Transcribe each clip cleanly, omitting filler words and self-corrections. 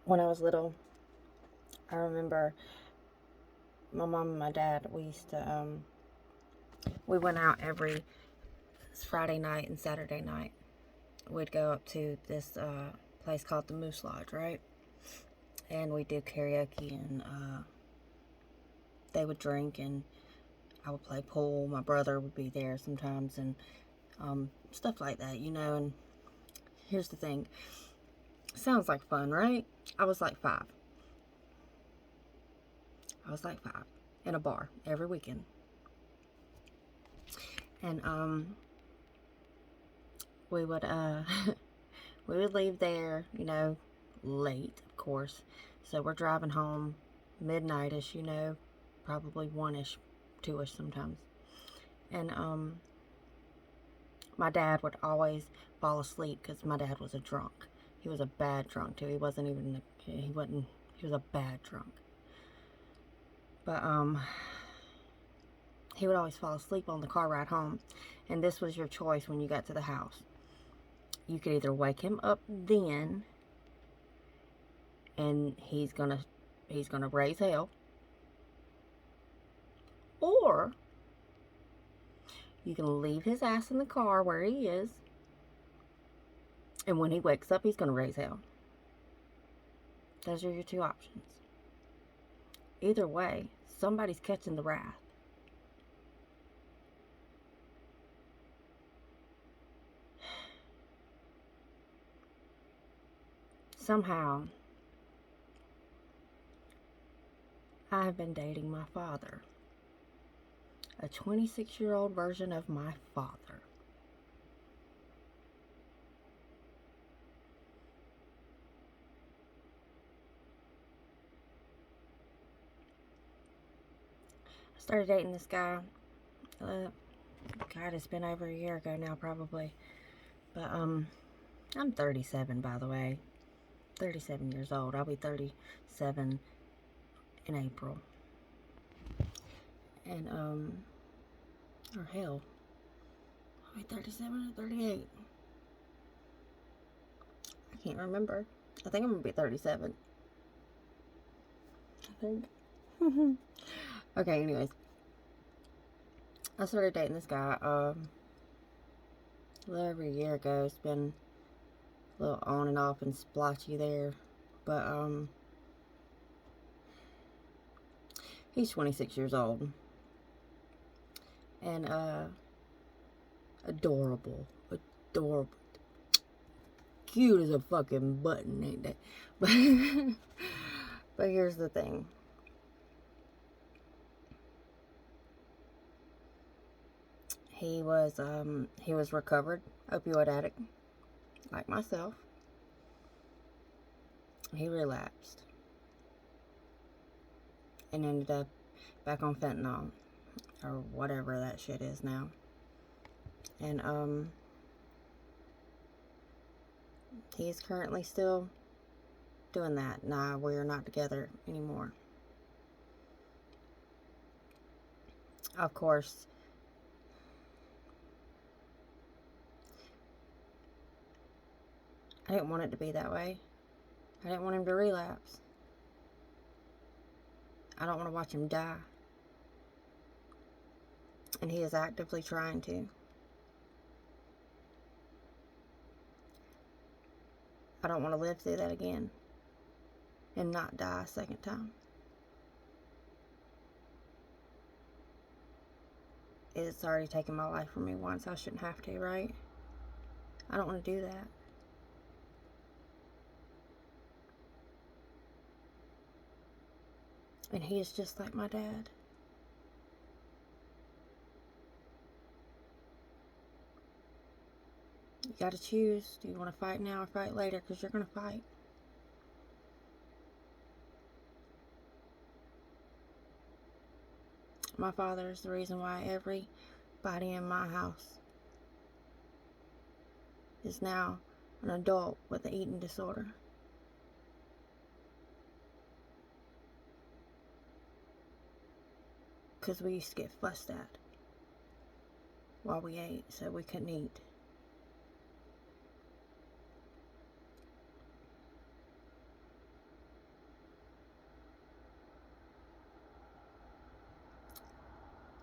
When I was little, I remember my mom and my dad, we went out every Friday night and Saturday night. We'd go up to this place called the Moose Lodge, right? And we did karaoke, and they would drink, and I would play pool. My brother would be there sometimes, and stuff like that, And here's the thing: sounds like fun, right? I was like five. I was like five in a bar every weekend, and we would we would leave there, late, of course. So we're driving home midnightish, probably one-ish, two-ish sometimes. And my dad would always fall asleep because my dad was a drunk. He was a bad drunk too. He wasn't even he wasn't he was a bad drunk. But he would always fall asleep on the car ride home. And this was your choice when you got to the house. You could either wake him up then and he's gonna raise hell, or you can leave his ass in the car where he is, and when he wakes up, he's gonna raise hell. Those are your two options. Either way, somebody's catching the wrath. Somehow, I have been dating my father, a 26-year-old version of my father. I started dating this guy. God, it's been over a year ago now, probably. But I'm 37, by the way. 37 years old. I'll be 37 in April. And or hell, I'll be 37 or 38. I can't remember. I think I'm gonna be 37. I think. Okay, anyways. I started dating this guy a little over a year ago. It's been a little on and off and splotchy there. But he's 26 years old. And adorable. Adorable. Cute as a fucking button, ain't they? But here's the thing. He was recovered opioid addict, like myself. He relapsed and ended up back on fentanyl or whatever that shit is now. And he is currently still doing that. Nah, we are not together anymore. Of course, I didn't want it to be that way. I didn't want him to relapse. I don't want to watch him die. And he is actively trying to. I don't want to live through that again and not die a second time. It's already taken my life from me once. I shouldn't have to, right? I don't want to do that. And he is just like my dad. You gotta choose. Do you want to fight now or fight later? Because you're gonna fight. My father is the reason why everybody in my house is now an adult with an eating disorder. Because we used to get fussed at while we ate, so we couldn't eat.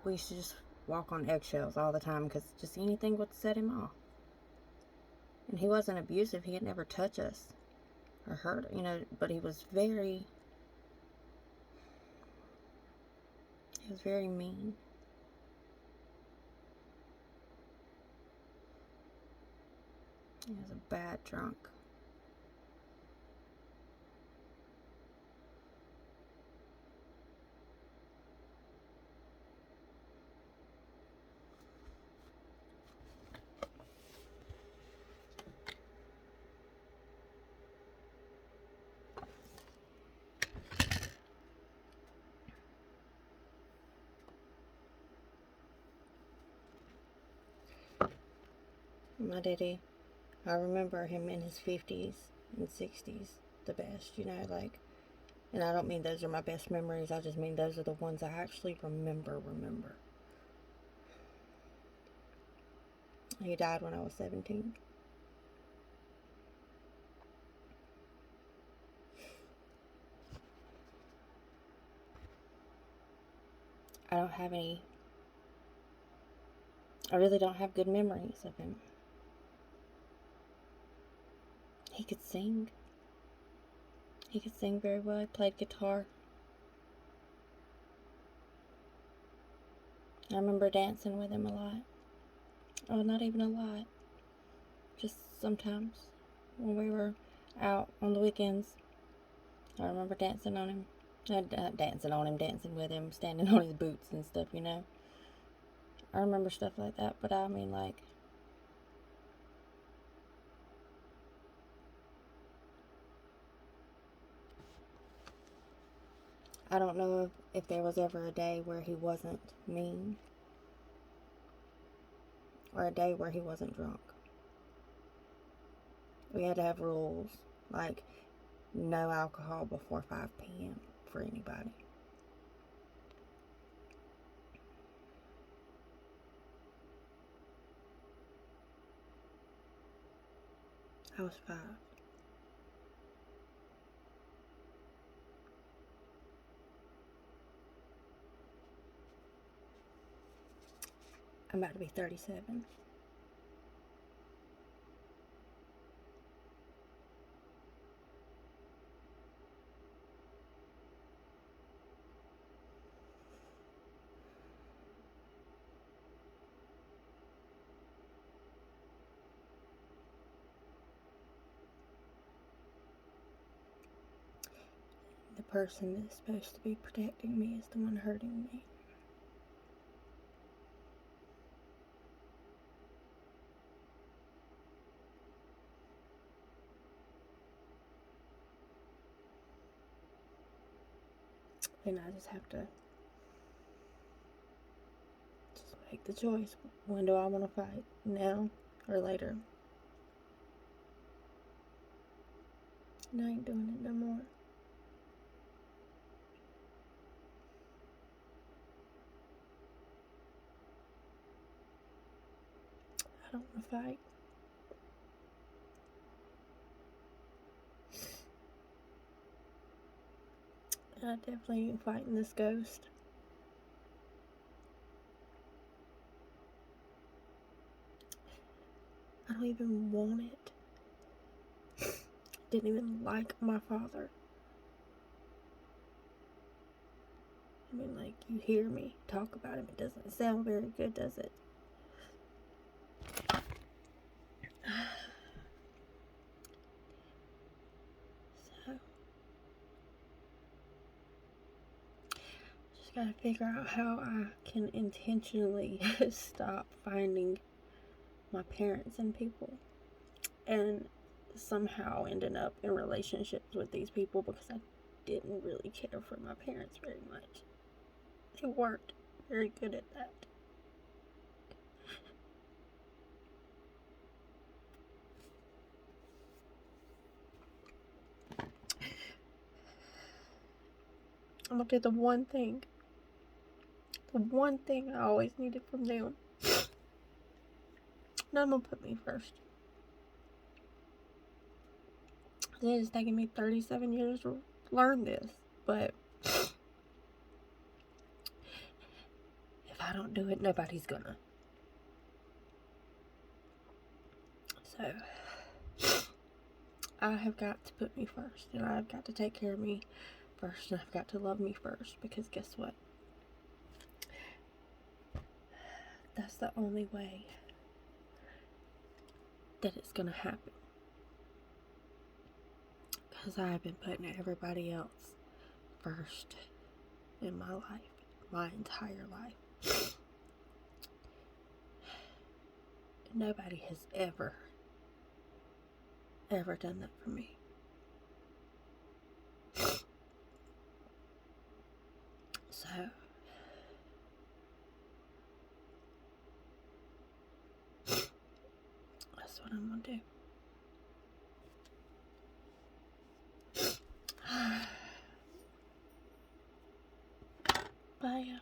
we used to just walk on eggshells all the time because just anything would set him off. And he wasn't abusive. He had never touched us or hurt, but he was very mean. He was a bad drunk. My daddy, I remember him in his 50s and 60s the best, and I don't mean those are my best memories, I just mean those are the ones I actually remember. He died when I was 17. I really don't have good memories of him. He could sing. He could sing very well. He played guitar. I remember dancing with him a lot. Oh, not even a lot. Just sometimes when we were out on the weekends. I remember dancing on him. Dancing with him, standing on his boots and stuff, I remember stuff like that, but I mean, I don't know if there was ever a day where he wasn't mean, or a day where he wasn't drunk. We had to have rules, like no alcohol before 5 p.m. for anybody. I was 5. I'm about to be 37. The person that's supposed to be protecting me is the one hurting me. And I just have to make the choice. When do I want to fight? Now or later? And I ain't doing it no more. I don't want to fight. I definitely ain't fighting this ghost. I don't even want it. Didn't even like my father. I mean, you hear me talk about him. It doesn't sound very good, does it? So, just gotta figure out how I can intentionally stop finding my parents and people and somehow ending up in relationships with these people, because I didn't really care for my parents very much. They weren't very good at that. I'm gonna do the one thing I always needed from them. None will put me first. It has taken me 37 years to learn this, but if I I don't do it, nobody's gonna. So, I have got to put me first, and I've got to take care of me first, and I've got to love me first, because guess what? That's the only way that it's gonna happen. Because I've been putting everybody else first in my life, my entire life. Nobody has ever done that for me. So, that's what I'm gonna do. Bye.